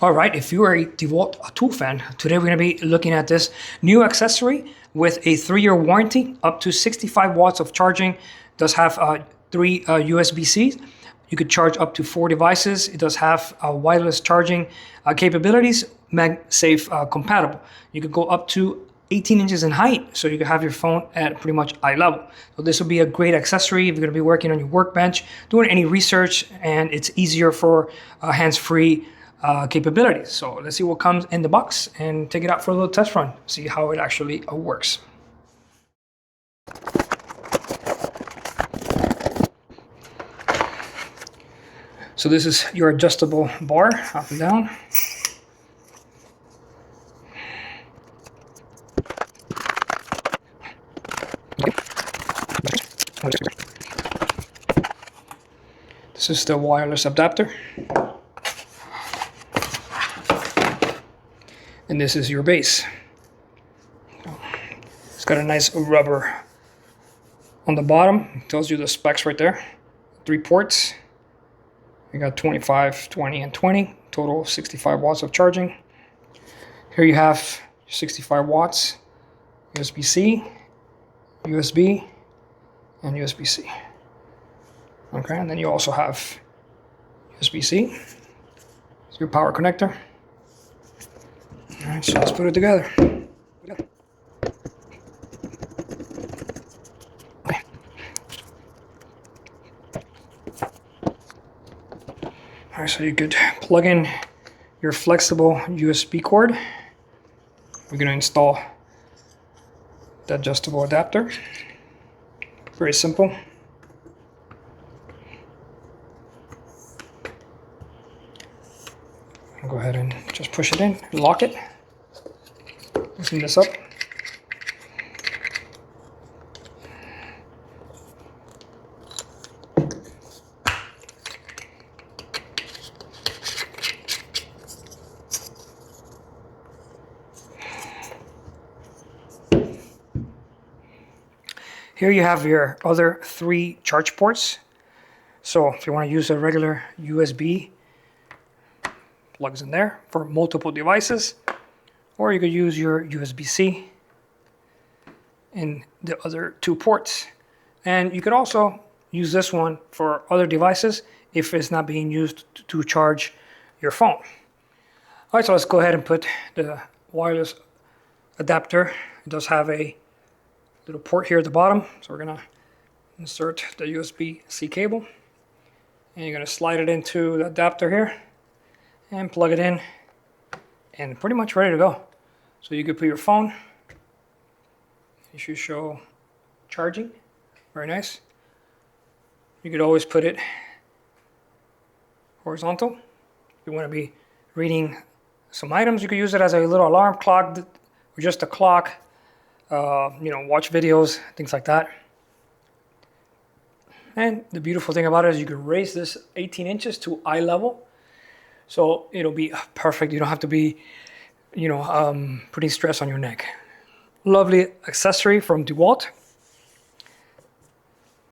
All right, if you are a Dewalt tool fan, today we're going to be looking at this new accessory with a 3-year warranty, up to 65 watts of charging. It does have 3 USB-Cs. You could charge up to 4 devices. It does have wireless charging capabilities, MagSafe compatible. You could go up to 18 inches in height, so you can have your phone at pretty much eye level. So this will be a great accessory if you're going to be working on your workbench, doing any research, and it's easier for hands-free capabilities. So let's see what comes in the box and take it out for a little test run, see how it actually works. So this is your adjustable bar, up and down. This is the wireless adapter. And this is your base. It's got a nice rubber on the bottom. It tells you the specs right there. 3 ports. You got 25, 20, and 20. Total 65 watts of charging. Here you have 65 watts, USB-C, USB, and USB-C. Okay, and then you also have USB-C. It's your power connector. All right, so let's put it together. Okay. All right, so you could plug in your flexible USB cord. We're going to install the adjustable adapter. Very simple. I'll go ahead and just push it in, lock it, loosen this up. Here you have your other 3 charge ports. So if you want to use a regular USB, plugs in there for multiple devices, or you could use your USB-C in the other 2 ports. And you could also use this one for other devices if it's not being used to charge your phone. All right, so let's go ahead and put the wireless adapter. It does have a little port here at the bottom, so we're gonna insert the USB-C cable, and you're gonna slide it into the adapter here and plug it in, and pretty much ready to go. So you could put your phone, it should show charging, very nice. You could always put it horizontal. If you want to be reading some items, you could use it as a little alarm clock, or just a clock, watch videos, things like that. And the beautiful thing about it is you can raise this 18 inches to eye level. So it'll be perfect. You don't have to be, putting stress on your neck. Lovely accessory from Dewalt.